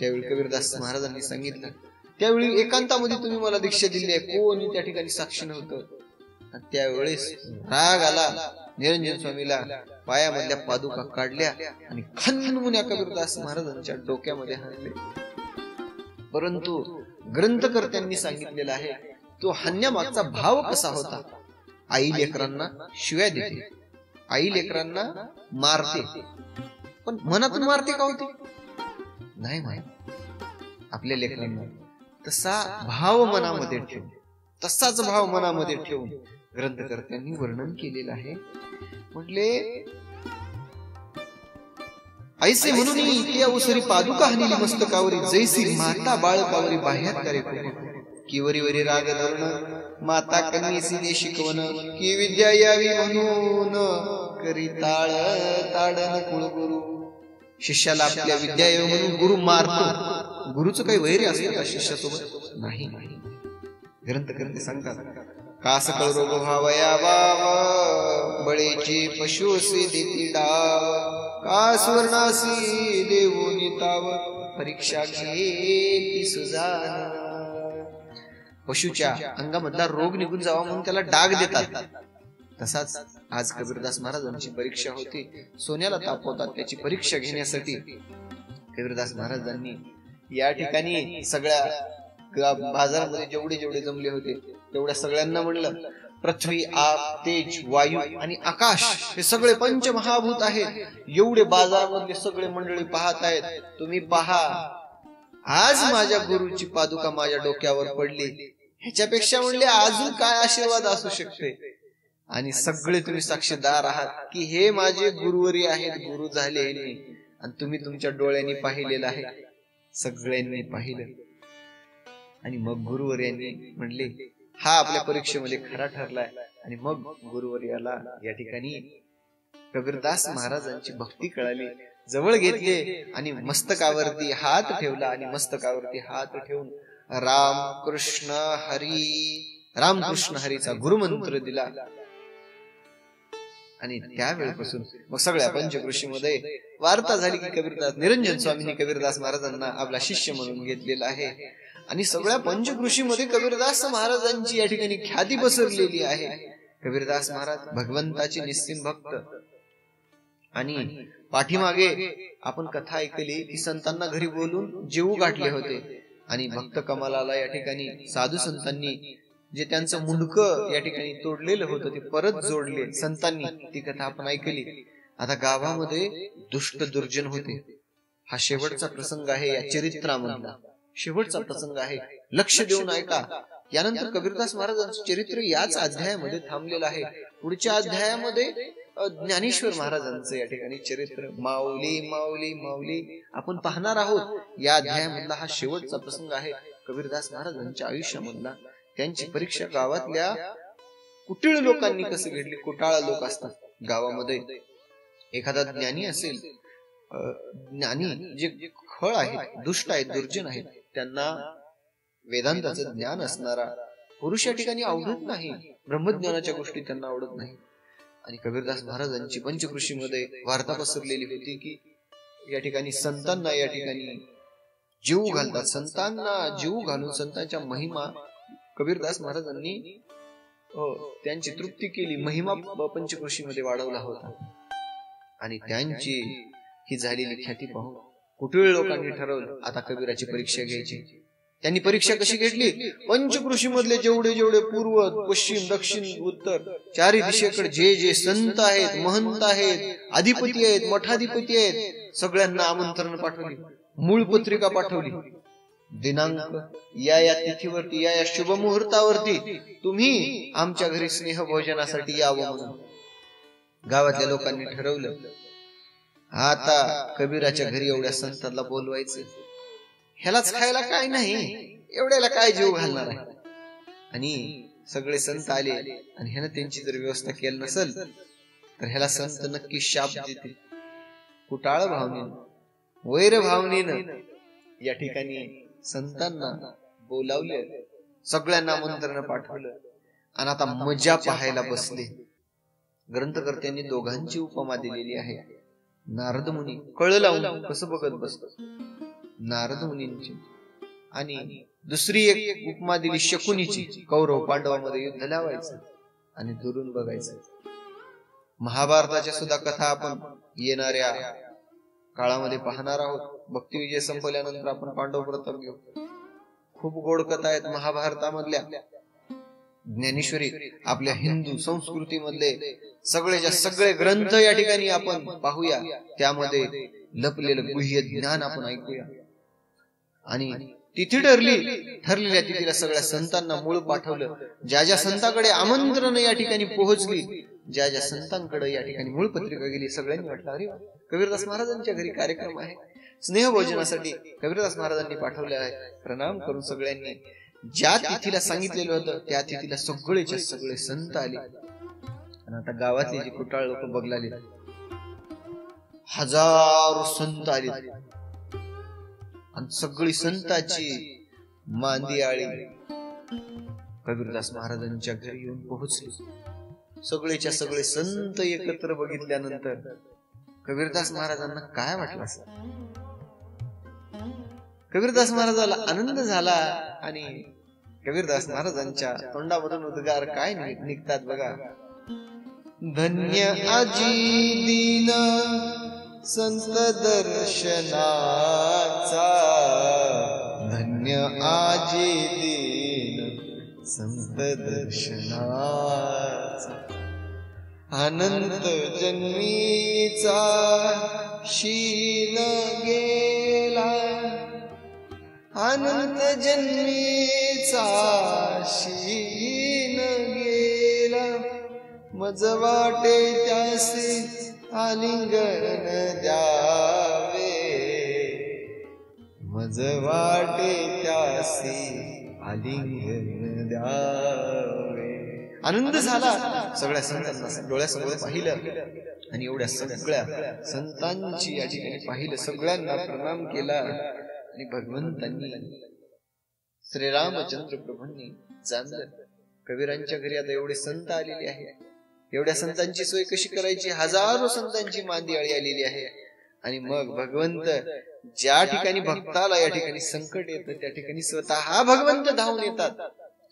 त्यावेळी कबीरदास महाराजांनी सांगितलं त्यावेळी एकांतामध्ये तुम्ही मला दीक्षा दिली आहे, कोणी त्या ठिकाणी साक्षी नव्हतं. त्यावेळेस राग आला निरंजन स्वामीला. पायामधल्या पादुका काढल्या आणि खणमुन्या कबीरदास महाराजांच्या डोक्यामध्ये हाणले. परंतु ग्रंथकर्त्यांनी सांगितलेला आहे तो हाणण्यामागचा भाव कसा होता. आई लेकरांना शिव्या देते, आई लेकरांना मारते, पण मनातून मारते का होती नाही माहित. आपल्या लेकरांना तसा भाव मनामध्ये ठेवून, तसाच भाव मनामध्ये ठेवून ग्रंथकर्त्यांनी वर्णन केलेलं आहे. म्हटले ऐसे म्हणून इथे उसरी पादुका हाणली मस्तकावरी, जैसी माता बाळकावरी बाह्यात करे किवरी वरी राग धरण माता कन्येसी दे शिकवण, की विद्या यावी म्हणून करी ताळ ताडन कुळगुरु. शिष्याला आपल्या विद्या यावी म्हणून गुरु मारतो. गुरुचं काही वैरी असतं का शिष्यासोबत नाही. ग्रंथकर्ते सांगतात कास कळरोग भावया वाव बळेचे पशुसी देती डाव, का सुवर्णासी देऊनी ताव, परीक्षा घेती सुजान. पशुच्या अंगामधला रोग निघून जावा म्हणून त्याला डाग देतात. तसाच आज कबीरदास महाराजांची परीक्षा होती. सोन्याला तापवतात त्याची परीक्षा घेण्यासाठी. कबीरदास महाराजांनी या ठिकाणी सगळ्या बाजारामध्ये जेवढे जेवढे जमले होते तेवढ्या सगळ्यांना म्हणलं, पृथ्वी, आप, तेज, वायू आणि आकाश हे सगळे पंचमहाभूत आहेत. एवढे बाजारामधले सगळे मंडळी पाहत आहेत. तुम्ही पहा, आज माझ्या गुरुची पादुका माझ्या डोक्यावर पडली, ह्याच्यापेक्षा म्हणले अजून काय आशीर्वाद असू शकते. आणि सगळे तुम्ही साक्षीदार आहात की हे माझे गुरुवरी आहेत, गुरु झाले आणि तुम्ही तुमच्या डोळ्यांनी पाहिलेलं आहे, सगळ्यांनी पाहिलं. आणि मग गुरुवर यांनी म्हणले हा आपल्या परीक्षेमध्ये खरा ठरलाय. आणि मग गुरुवर याला या ठिकाणी कबीरदास महाराजांची भक्ती कळाली, जवळ घेतले आणि मस्तकावरती हात ठेवला. आणि मस्तकावरती हात ठेवून रामकृष्ण हरीचा गुरुमंत्र दिला. आणि त्यावेळेपासून मग सगळ्या पंचकृषीमध्ये वार्ता झाली की कबीरदास निरंजन स्वामींनी कबीरदास महाराजांना आपला शिष्य म्हणून घेतलेला आहे. आणि सगळ्या पंचकृषीमध्ये कबीरदास महाराजांची या ठिकाणी ख्याती पसरलेली आहे. कबीरदास महाराज भगवंताचे निस्सीम भक्त. आणि पाठीमागे आपण कथा ऐकली की संतांना घरी बोलून जेवू गाठले होते. आणि भक्त कमलाला या ठिकाणी साधू संतांनी जे त्यांचं मुंडकं या ठिकाणी तोडलेलं होतं ते परत जोडले संतांनी. ती कथा आपण ऐकली. आता गावामध्ये दुष्ट दुर्जन होते. हा शेवटचा प्रसंग आहे या चरित्रामधला, शेवटचा प्रसंग आहे. लक्ष देऊन ऐका. यानंतर कबीरदास महाराजांचं चरित्र याच अध्यायामध्ये थांबलेलं आहे. पुढच्या अध्यायामध्ये ज्ञानेश्वर महाराजांचं या ठिकाणी चरित्र माऊली माऊली माऊली आपण पाहणार आहोत. या अध्यायामधला हा शेवटचा प्रसंग आहे कबीरदास महाराजांच्या आयुष्यामधला. त्यांची परीक्षा गावातल्या कुटीळ लोकांनी कसे घेतली. कुटाळा लोक असतात गावामध्ये. एखादा ज्ञानी असेल, ज्ञानी जे खळ आहेत, दुष्ट आहेत, दुर्जन आहेत, त्यांना वेदांताचं ज्ञान असणारा पुरुष या ठिकाणी आवडत नाही. ब्रह्मज्ञानाच्या गोष्टी त्यांना आवडत नाही. आणि कबीरदास महाराजांची पंचकृषीमध्ये वार्ता पसरलेली होती की या ठिकाणी संतांना या ठिकाणी जीव घालतात. संतांना जीव घालून संतांच्या महिमा कबीरदास महाराजांनी त्यांची तृप्ती केली. महिमा पंचकृषीमध्ये वाढवला होता. आणि त्यांची ही झालेली ख्याती पाहून कुटीळ लोकांनी ठरवलं आता कबीराची परीक्षा घ्यायची. त्यांनी परीक्षा कशी घेतली. पंचकृषी मधले जेवढे जेवढे पूर्व, पश्चिम, दक्षिण, उत्तर चारी दिशेकडे जे जे संत आहेत, महंत आहेत, अधिपती आहेत, मठाधिपती आहेत, सगळ्यांना आमंत्रण पाठवली. मूळ पत्रिका पाठवली. दिनांक या तिथीवरती या शुभ मुहूर्तावरती तुम्ही आमच्या घरी स्नेह भोजनासाठी यावं म्हणून गावातल्या लोकांनी ठरवलं. आता कबीराच्या घरी एवढ्या संतांना बोलवायचं. ह्यालाच खायला काय नाही, एवढ्याला काय जीव घालणार आहे. आणि सगळे संत आले. आणि ह्यानं त्यांची जर व्यवस्था केली नसेल तर ह्याला संत नक्की शाप देतील. कुटाळ भावनेनं, वैर भावनेनं या ठिकाणी संतांना बोलावलं, सगळ्यांना आमंत्रण पाठवलं. आणि आता मजा पाहायला बसले. ग्रंथकर्त्यांनी दोघांची उपमा दिलेली आहे. नारद मुनी कळ लावून कसं बघत बसत, नारद मुनींची. आणि दुसरी एक उपमा दिली शकुनीची. कौरव पांडवांमध्ये युद्ध लावायचं आणि दुरून बघायचं. महाभारताच्या सुद्धा कथा आपण येणाऱ्या काळामध्ये पाहणार आहोत. भक्ती विजय संपल्यानंतर आपण पांडव प्रताप घेऊ. खूप गोड कथा आहेत महाभारतामधल्या. ज्ञानेश्वरी आपल्या हिंदू संस्कृतीमधले सगळेच्या सगळे ग्रंथ या ठिकाणी आपण पाहूया. त्यामध्ये लपलेलं गुह्य ज्ञान आपण ऐकूया. आणि तिथी ठरलेल्या तिथीला सगळ्या संतांना मूळ पाठवलं. ज्या ज्या संतांकडे आमंत्रण या ठिकाणी पोहोचली, ज्या ज्या संतांकडे या ठिकाणी मूळ पत्रिका गेली, सगळ्यांनी वाटलं अरे कबीरदास महाराजांच्या घरी कार्यक्रम आहे, स्नेह भोजनासाठी कबीरदास महाराजांनी पाठवले आहे. प्रणाम करून सगळ्यांनी ज्या तिथीला सांगितलेलं होतं त्या तिथीला सगळेच्या सगळे संत आले. आणि आता गावातले जे कुटाळ लोक बघलाले, हजारो संत आले. आणि सगळी संतांची मांदी आळी कबीरदास महाराजांच्या घरी येऊन पोहोचली. सगळेच्या सगळे संत एकत्र बघितल्यानंतर कबीरदास महाराजांना काय वाटलं असं? कबीरदास महाराजाला आनंद झाला आणि कबीरदास महाराजांच्या तोंडामधून उद्गार काय निघतात बघा. धन्य आजी दीन संत दर्शनाचा, धन्य आजी दीन संत दर्शनाचा, अनंत जन्मीचा शीन गेला, अनंत जन्मीचा शीन गेला, मज वाटे त्यासी आलिंगन द्यावे, मज वाटे त्यासी आलिंगन द्यावे. आनंद झाला. सगळ्या संतांना डोळ्यासमोर पाहिलं आणि एवढ्या सगळ्या संतांची या ठिकाणी पाहिलं, सगळ्यांना प्रणाम केला आणि भगवंतांनी श्रीरामचंद्र प्रभूंनी जाणलं कबीरांच्या घरी आता एवढे संत आलेले आहेत, एवढ्या संतांची सोय कशी करायची. हजारो संतांची मांदियाळी आलेली आहे. आणि मग भगवंत ज्या ठिकाणी भक्ताला या ठिकाणी संकट येतं त्या ठिकाणी स्वतः भगवंत धावून येतात.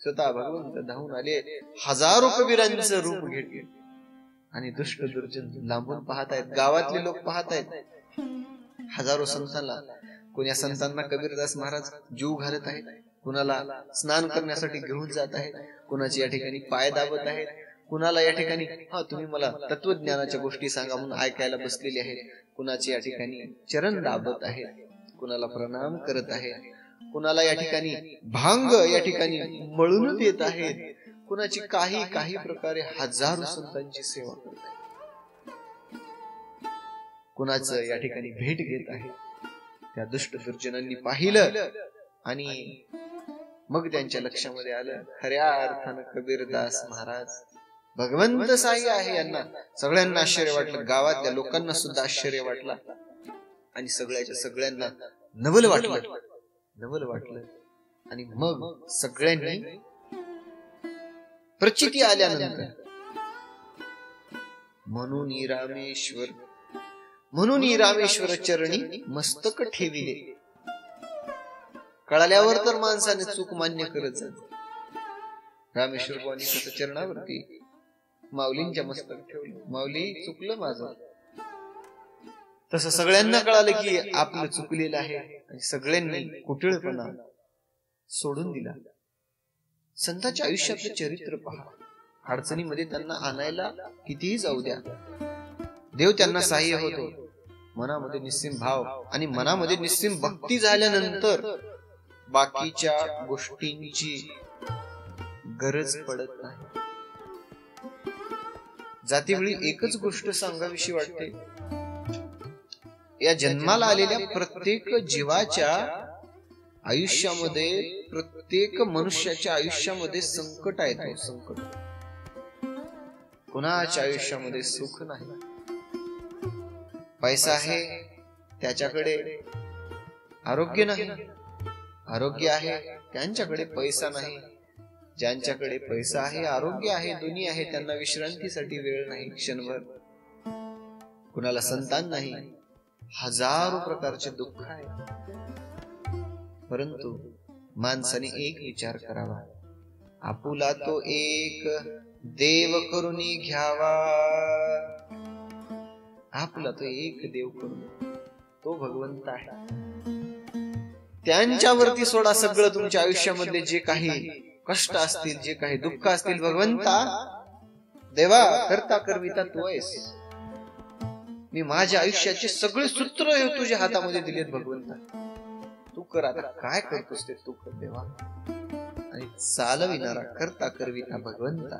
स्वतः भगवंत धावून आले, हजारो कबीरांचं रूप घेतले आणि दुष्ट दुर्जन लांबून पाहत आहेत, गावातले लोक पाहत आहेत. हजारो संतांना, कोण्या संतांना कबीरदास महाराज जीव घालत आहेत, कुणाला स्नान करण्यासाठी घेऊन जात आहेत, कुणाची या ठिकाणी पाय दाबत आहेत, कुणाला या ठिकाणी तुम्ही मला तत्वज्ञानाच्या गोष्टी सांगा म्हणून ऐकायला बसलेले आहेत, कुणाची या ठिकाणी चरण दाबत आहेत, कुणाला प्रणाम करत आहेत, कुणाला या ठिकाणी भांग या ठिकाणी मळून देत आहेत, कुणाची काही प्रकारे हजारो संतांची सेवा करत आहेत, कुणाचं या ठिकाणी भेट घेत आहे. त्या दुष्ट दुर्जनांनी पाहिलं आणि मग त्यांच्या लक्षामध्ये आलं खऱ्या अर्थानं कबीरदास महाराज भगवंत साई आहे. यांना सगळ्यांना आश्चर्य वाटलं, गावातल्या लोकांना सुद्धा आश्चर्य वाटला आणि सगळ्यांना नवल वाटलं. आणि मग सगळ्यांनी प्रचिती आल्यानंतर म्हणून रामेश्वर चरणी मस्तक ठेविले. कळाल्यावर तर माणसाने चूक मान्य करत रामेश्वर बुवांनी त्याच्या चरणावरती माऊलींच्या मस्तक ठेवलं. माऊली चुकलं माझं. तसं सगळ्यांना कळालं की आपलं चुकलेलं आहे आणि सगळ्यांनी कुटिळपणा सोडून दिला. संतांच्या आयुष्यातलं चरित्र पहा. अडचणीमध्ये त्यांना आणायला कितीही जाऊ द्या, देव त्यांना सहाय्य होतो. मनामध्ये निस्सीम भाव आणि मनामध्ये निस्सीम भक्ती झाल्यानंतर बाकीच्या गोष्टींची गरज पडत नाही. जातीवेळी एकच गोष्ट सांगावीशी वाटते. या जन्माला आलेल्या प्रत्येक जीवाच्या आयुष्यामध्ये, प्रत्येक मनुष्याच्या आयुष्यामध्ये संकट आहे. संकट कुणाच्या आयुष्यामध्ये सुख नाही. पैसा आहे त्याच्याकडे आरोग्य नाही, आरोग्य आहे त्यांच्याकडे पैसा नाही. ज्यांच्याकडे पैसा आहे, आरोग्य आहे, दोन्ही आहे, त्यांना विश्रांतीसाठी वेळ नाही क्षणभर. कुणाला संतान नाही, हजारो प्रकारचे दुःख आहे. परंतु माणसाने एक विचार करावा, आपुला तो एक देव करुणी घ्यावा. आपला तो एक देव करून, तो भगवंत आहे. त्यांच्यावरती सोडा सगळं. तुमच्या आयुष्यामध्ये जे काही कष्ट असतील, जे काही दुःख असतील, भगवंता देवा करता करविता तू आहेस. मी माझ्या आयुष्याचे सगळे सूत्र तुझ्या हातामध्ये दिलेत भगवंता, तू कर. आता काय करतोस ते तू कर देवा. आणि चालविणारा करता करविता भगवंता.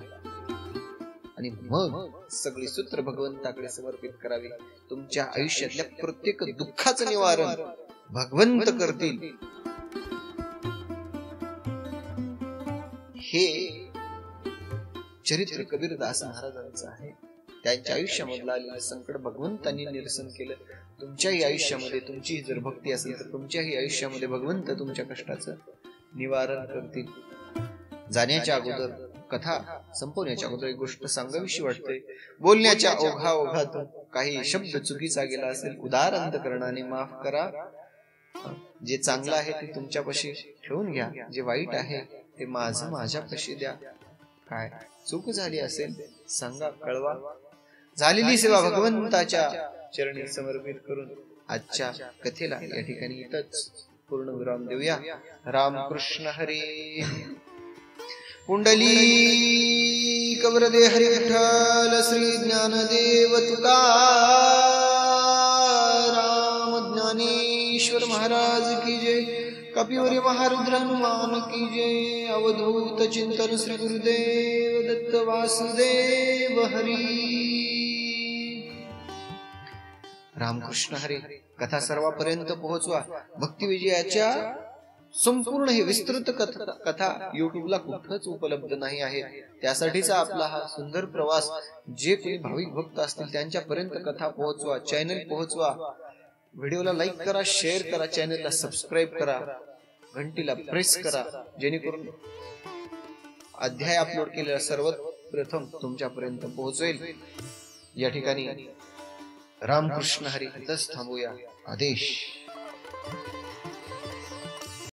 आणि मग सगळी सूत्र भगवंताकडे समर्पित करावी. तुमच्या आयुष्यातल्या प्रत्येक दुःखाचं निवारण भगवंत करतील. हे चरित्र कबीरदास महाराजांचं आहे. त्यांच्या आयुष्यामधलं आलेलं संकट भगवंतांनी निरसन केलं. तुमच्याही आयुष्यामध्ये तुमची जर भक्ती असेल तर तुमच्याही आयुष्यामध्ये भगवंत तुमच्या कष्टाचं निवारण करतील. जाण्याच्या अगोदर कथा संपवण्याच्या अगोदर एक गोष्ट सांगावीशी वाटते. बोलण्याच्या ओघात काही शब्द चुकीचा गेला असेल, उदार अंतकरणाने माफ करा. जे चांगलं आहे ते तुमच्यापाशी ठेवून घ्या, जे वाईट आहे ते माझ्यापाशी द्या. काय चूक झाली असेल सांगा, कळवा. झालेली सेवा भगवंताच्या चरणी समर्पित करून आजच्या कथेला या ठिकाणी इथंच पूर्ण विराम देऊया. रामकृष्ण हरी. पुंडलिक वरदे हरी विठ्ठल श्री ज्ञानदेव तुकाराम ज्ञानेश्वर महाराज की जय. कपिवरी महारुद्र हनुमान की जय. अवधूत चिंतन श्री गुरुदेव दत्त वासुदेव हरी. रामकृष्ण हरी. कथा सर्वांपर्यंत पोहोचवा. भक्ती विजयाच्या संपूर्ण ही विस्तृत कथा युट्यूबला कुठंच उपलब्ध नाही आहे. त्यासाठीचा आपला हा सुंदर प्रवास. जे कोणी भाविक भक्त असतील त्यांच्यापर्यंत कथा पोहोचवा, चॅनल पोहोचवा. व्हिडिओला लाईक करा, शेअर करा, चॅनलला सबस्क्राईब करा, घंटीला प्रेस करा, जेणेकरून अध्याय अपलोड केलेला सर्वप्रथम तुमच्यापर्यंत पोहोचेल. या ठिकाणी रामकृष्ण हरी. इथंच थांबूया. आदेश.